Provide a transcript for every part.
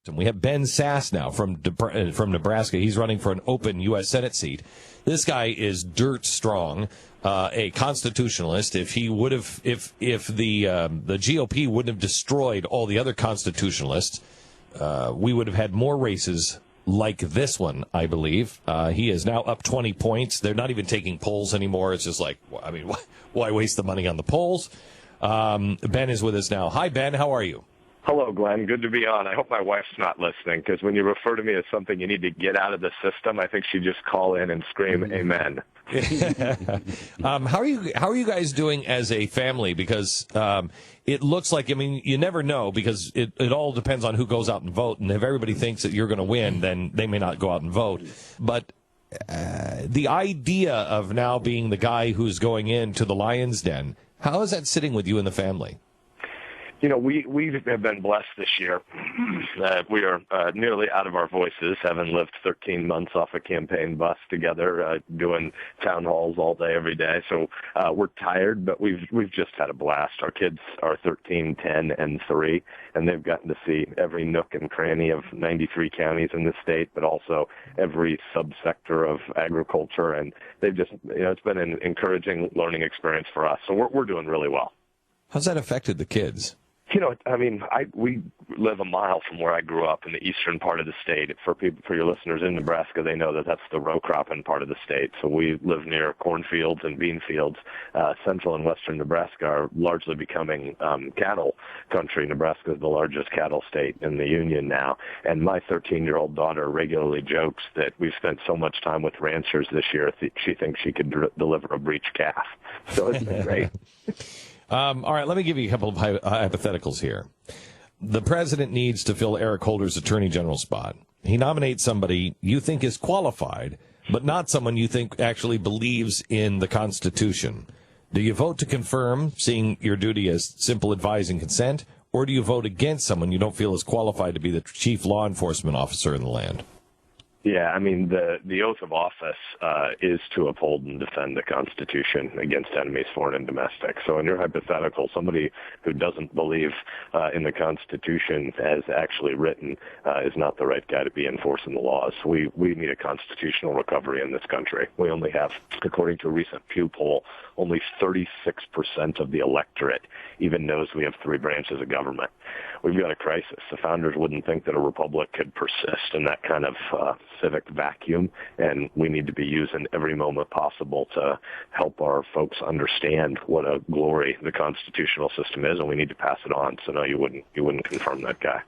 And we have Ben Sasse now from Nebraska. He's running for an open U.S. Senate seat. This guy is dirt strong, a constitutionalist. If he would have, if the GOP wouldn't have destroyed all the other constitutionalists, we would have had more races like this one, I believe. He is now up 20 points. They're not even taking polls anymore. It's just like, I mean, why waste the money on the polls? Ben is with us now. Hi, Ben. How are you? Hello, Glenn. Good to be on. I hope my wife's not listening, because when you refer to me as something you need to get out of the system, I think she'd just call in and scream, amen. How are you guys doing as a family? Because it looks like, I mean, you never know, because it all depends on who goes out and vote. And if everybody thinks that you're going to win, then they may not go out and vote. But the idea of now being the guy who's going into the lion's den, how is that sitting with you and the family? You know, we have been blessed this year. We are nearly out of our voices, having lived 13 months off a campaign bus together, doing town halls all day, every day. So we're tired, but we've just had a blast. Our kids are 13, 10, and 3, and they've gotten to see every nook and cranny of 93 counties in the state, but also every subsector of agriculture. And they've just, it's been an encouraging learning experience for us. So we're doing really well. How's that affected the kids? We live a mile from where I grew up in the eastern part of the state. For your listeners in Nebraska, they know that that's the row cropping part of the state. So we live near cornfields and bean fields. Central and western Nebraska are largely becoming cattle country. Nebraska is the largest cattle state in the union now. And my 13-year-old daughter regularly jokes that we've spent so much time with ranchers this year, she thinks she could deliver a breech calf. So it's been great. All right, let me give you a couple of hypotheticals here. The president needs to fill Eric Holder's attorney general spot. He nominates somebody you think is qualified, but not someone you think actually believes in the Constitution. Do you vote to confirm, seeing your duty as simple advising consent, or do you vote against someone you don't feel is qualified to be the chief law enforcement officer in the land? Yeah, I mean, the oath of office is to uphold and defend the Constitution against enemies, foreign and domestic. So in your hypothetical, somebody who doesn't believe in the Constitution as actually written is not the right guy to be enforcing the laws. We need a constitutional recovery in this country. We only have, according to a recent Pew poll, only 36% of the electorate even knows we have 3 branches of government. We've got a crisis. The founders wouldn't think that a republic could persist in that kind of civic vacuum, and we need to be using every moment possible to help our folks understand what a glory the constitutional system is, and we need to pass it on. So no, you wouldn't confirm that guy.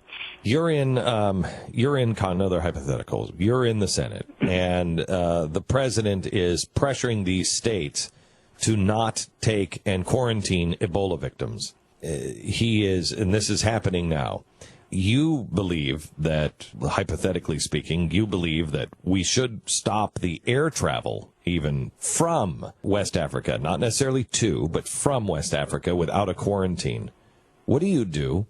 You're in another hypothetical. You're in the Senate, and the president is pressuring these states to not take and quarantine Ebola victims. He is, and this is happening now. You believe that, hypothetically speaking, you believe that we should stop the air travel even from West Africa, not necessarily to, but from West Africa without a quarantine. What do you do?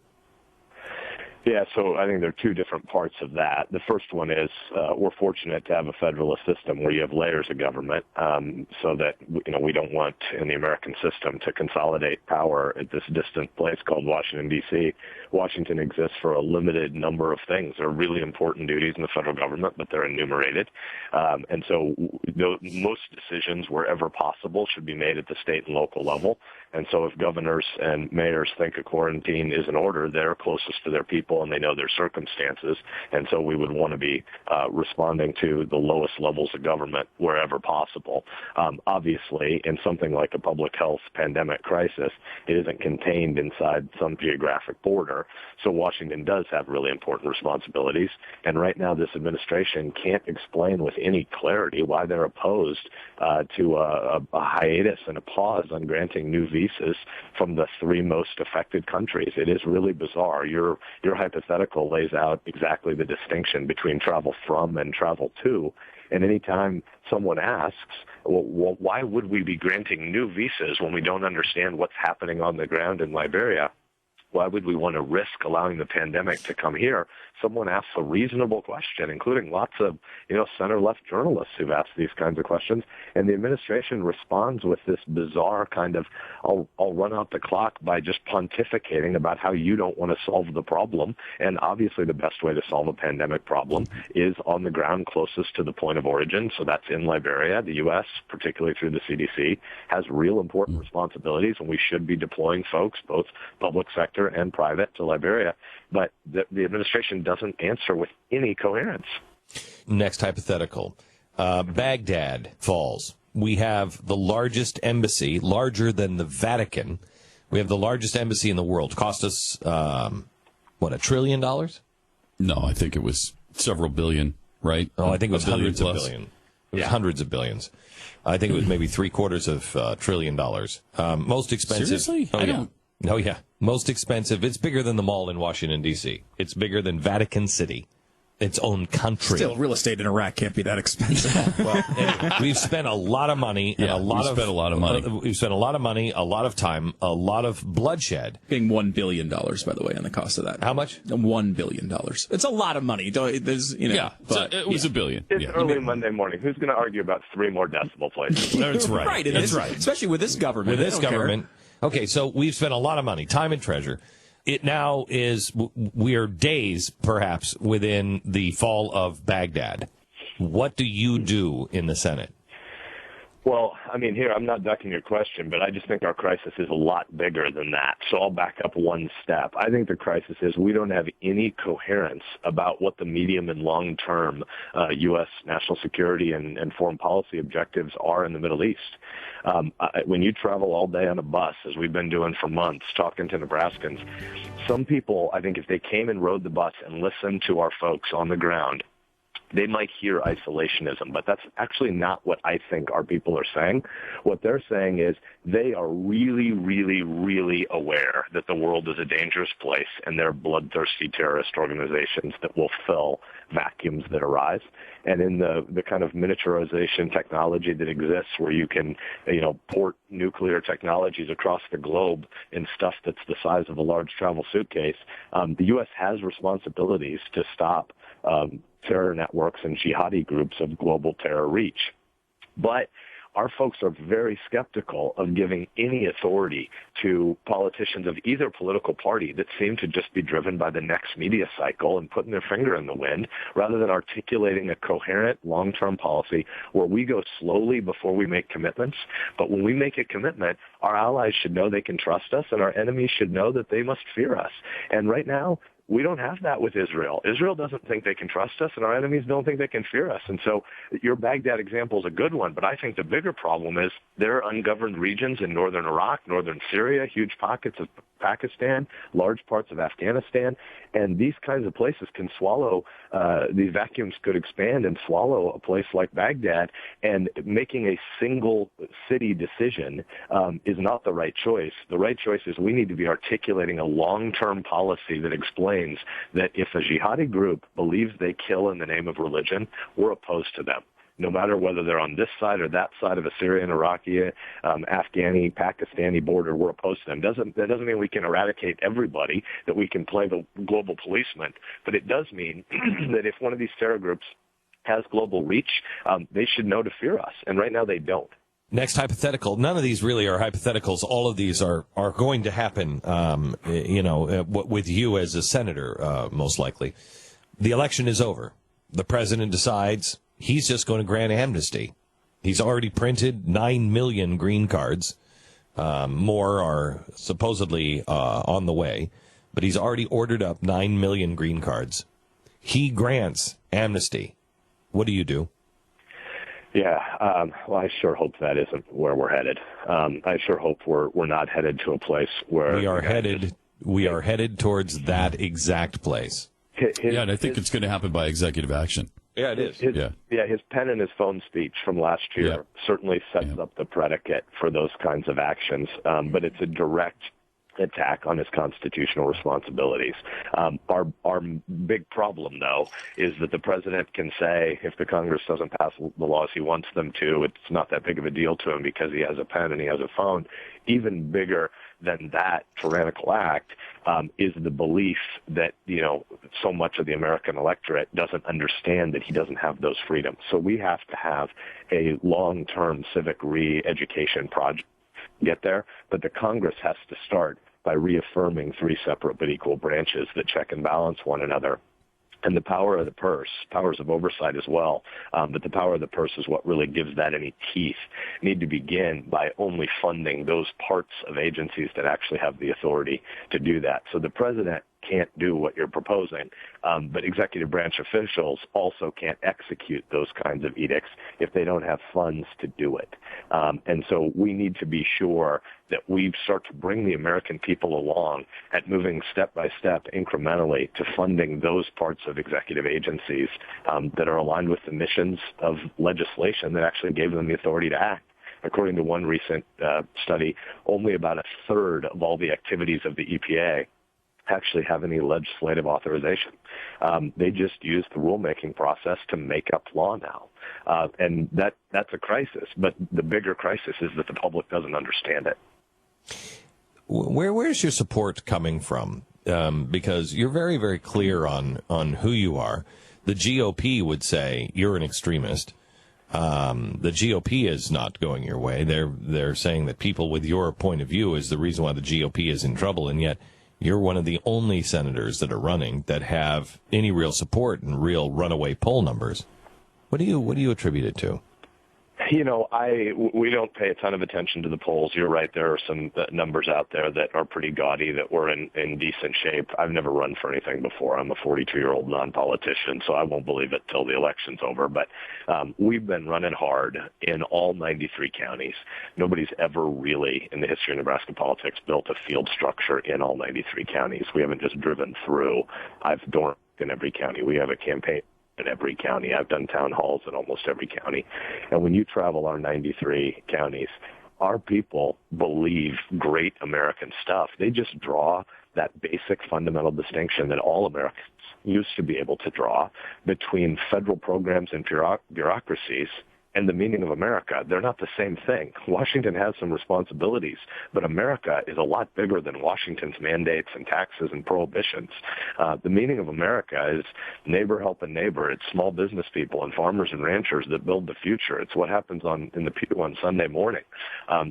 Yeah, so I think there are 2 different parts of that. The first one is we're fortunate to have a federalist system where you have layers of government, so that we don't want in the American system to consolidate power at this distant place called Washington, D.C. Washington exists for a limited number of things. There are really important duties in the federal government, but they're enumerated. And so most decisions, wherever possible, should be made at the state and local level. And so if governors and mayors think a quarantine is in order, they're closest to their people and they know their circumstances. And so we would want to be responding to the lowest levels of government wherever possible. Obviously, in something like a public health pandemic crisis, it isn't contained inside some geographic border. So Washington does have really important responsibilities. And right now, this administration can't explain with any clarity why they're opposed to a hiatus and a pause on granting new visas from the 3 most affected countries. It is really bizarre. Your hypothetical lays out exactly the distinction between travel from and travel to. And anytime someone asks, well, why would we be granting new visas when we don't understand what's happening on the ground in Liberia? Why would we want to risk allowing the pandemic to come here? Someone asks a reasonable question, including lots of, center-left journalists who've asked these kinds of questions, and the administration responds with this bizarre kind of, I'll run out the clock by just pontificating about how you don't want to solve the problem. And obviously the best way to solve a pandemic problem is on the ground closest to the point of origin. So that's in Liberia. The U.S., particularly through the CDC, has real important responsibilities, and we should be deploying folks, both public sector and private, to Liberia. But the administration doesn't answer with any coherence. Next hypothetical. Baghdad falls. We have the largest embassy, larger than the Vatican. We have the largest embassy in the world. Cost us, $1 trillion? No, I think it was several billion, right? Oh, I think it was hundreds plus. of billion. It was hundreds of billions. I think it was maybe $750 billion. Most expensive. Seriously? Oh, yeah. Most expensive. It's bigger than the mall in Washington, D.C. It's bigger than Vatican City, its own country. Still, real estate in Iraq can't be that expensive. Well, anyway, we've spent a lot of money. Yeah, we've spent a lot of money, a lot of time, a lot of bloodshed. Being $1 billion, by the way, on the cost of that. How much? $1 billion. It's a lot of money. There's, but it was $1 billion. It's early Monday morning. Who's going to argue about 3 more decimal places? That's right. Right. That's right. Especially with this government. With this government. Okay, so we've spent a lot of money, time and treasure. It now is, we are days, perhaps, within the fall of Baghdad. What do you do in the Senate? Well, here, I'm not ducking your question, but I just think our crisis is a lot bigger than that. So I'll back up one step. I think the crisis is we don't have any coherence about what the medium and long-term U.S. national security and foreign policy objectives are in the Middle East. When you travel all day on a bus, as we've been doing for months, talking to Nebraskans, some people, I think if they came and rode the bus and listened to our folks on the ground, they might hear isolationism, but that's actually not what I think our people are saying. What they're saying is they are really, really, really aware that the world is a dangerous place and there are bloodthirsty terrorist organizations that will fill vacuums that arise. And in the kind of miniaturization technology that exists where you can, port nuclear technologies across the globe in stuff that's the size of a large travel suitcase, the U.S. has responsibilities to stop terror networks and jihadi groups of global terror reach. But our folks are very skeptical of giving any authority to politicians of either political party that seem to just be driven by the next media cycle and putting their finger in the wind rather than articulating a coherent long-term policy where we go slowly before we make commitments. But when we make a commitment, our allies should know they can trust us and our enemies should know that they must fear us. And right now, we don't have that with Israel. Israel doesn't think they can trust us, and our enemies don't think they can fear us. And so your Baghdad example is a good one, but I think the bigger problem is there are ungoverned regions in northern Iraq, northern Syria, huge pockets of Pakistan, large parts of Afghanistan, and these kinds of places can swallow, these vacuums could expand and swallow a place like Baghdad, and making a single city decision is not the right choice. The right choice is we need to be articulating a long-term policy that explains that if a jihadi group believes they kill in the name of religion, we're opposed to them. No matter whether they're on this side or that side of a Syrian, Iraqi, Afghani, Pakistani border, we're opposed to them. That doesn't mean we can eradicate everybody, that we can play the global policeman, but it does mean that if one of these terror groups has global reach, they should know to fear us, and right now they don't. Next hypothetical. None of these really are hypotheticals. All of these are going to happen, with you as a senator, most likely. The election is over. The president decides he's just going to grant amnesty. He's already printed 9 million green cards. More are supposedly on the way. But he's already ordered up 9 million green cards. He grants amnesty. What do you do? Yeah, well, I sure hope that isn't where we're headed. I sure hope we're not headed to a place where we are headed towards that exact place. And I think it's going to happen by executive action. Yeah, it is. His pen and his phone speech from last year certainly sets up the predicate for those kinds of actions, but it's a direct attack on his constitutional responsibilities. Our big problem, though, is that the president can say if the Congress doesn't pass the laws he wants them to, it's not that big of a deal to him because he has a pen and he has a phone. Even bigger than that tyrannical act is the belief that, so much of the American electorate doesn't understand that he doesn't have those freedoms. So we have to have a long-term civic re-education project to get there, but the Congress has to start by reaffirming three separate but equal branches that check and balance one another. And the power of the purse, powers of oversight as well, but the power of the purse is what really gives that any teeth, need to begin by only funding those parts of agencies that actually have the authority to do that. So the president can't do what you're proposing, but executive branch officials also can't execute those kinds of edicts if they don't have funds to do it. And so we need to be sure that we start to bring the American people along at moving step by step incrementally to funding those parts of executive agencies that are aligned with the missions of legislation that actually gave them the authority to act. According to one recent study, only about a third of all the activities of the EPA actually have any legislative authorization. They just use the rulemaking process to make up law now. And that's a crisis. But the bigger crisis is that the public doesn't understand it. Where's your support coming from? Because you're very, very clear on who you are. The GOP would say you're an extremist. The GOP is not going your way. They're saying that people with your point of view is the reason why the GOP is in trouble, and yet you're one of the only senators that are running that have any real support and real runaway poll numbers. What do you attribute it to? We don't pay a ton of attention to the polls. You're right. There are some numbers out there that are pretty gaudy that we're in decent shape. I've never run for anything before. I'm a 42-year-old non-politician, so I won't believe it till the election's over. But we've been running hard in all 93 counties. Nobody's ever really, in the history of Nebraska politics, built a field structure in all 93 counties. We haven't just driven through. I've dormed in every county. We have a campaign in every county. I've done town halls in almost every county. And when you travel our 93 counties, our people believe great American stuff. They just draw that basic fundamental distinction that all Americans used to be able to draw between federal programs and bureaucracies and the meaning of America. They're not the same thing. Washington has some responsibilities, but America is a lot bigger than Washington's mandates and taxes and prohibitions. The meaning of America is neighbor helping neighbor. It's small business people and farmers and ranchers that build the future. It's what happens in the pew on Sunday morning.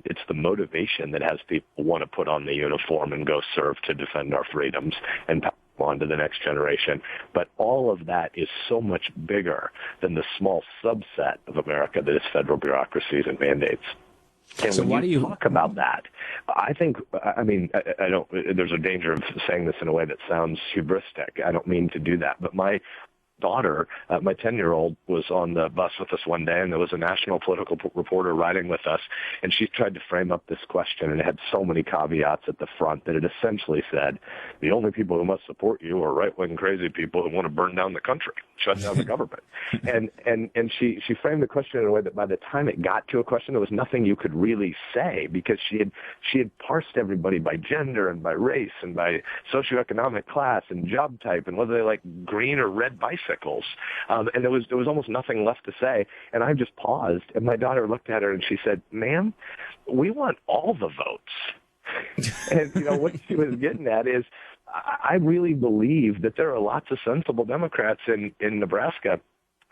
It's the motivation that has people want to put on the uniform and go serve to defend our freedoms and on to the next generation. But all of that is so much bigger than the small subset of America that is federal bureaucracies and mandates. And so when why do you talk about that, I don't, there's a danger of saying this in a way that sounds hubristic. I don't mean to do that, but my daughter, my 10-year-old, was on the bus with us one day, and there was a national political reporter riding with us, and she tried to frame up this question, and it had so many caveats at the front that it essentially said, the only people who must support you are right-wing crazy people who want to burn down the country, shut down the government. And she framed the question in a way that by the time it got to a question, there was nothing you could really say, because she had parsed everybody by gender and by race and by socioeconomic class and job type and whether they like green or red bicycles. And there was almost nothing left to say. And I just paused, and my daughter looked at her and she said, "Ma'am, we want all the votes." And what she was getting at is, I really believe that there are lots of sensible Democrats in Nebraska.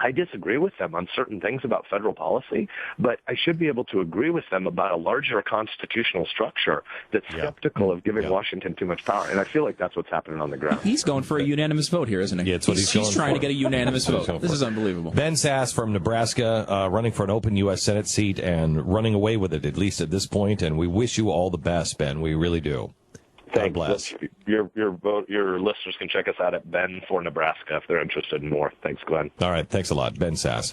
I disagree with them on certain things about federal policy, but I should be able to agree with them about a larger constitutional structure that's skeptical of giving Washington too much power. And I feel like that's what's happening on the ground. He's going for a unanimous vote here, isn't he? Yeah, it's what he's trying to get a unanimous vote. This is unbelievable. Ben Sasse from Nebraska, running for an open U.S. Senate seat and running away with it, at least at this point. And we wish you all the best, Ben. We really do. God bless. Your listeners can check us out at Ben for Nebraska if they're interested in more. Thanks, Glenn. All right. Thanks a lot. Ben Sasse.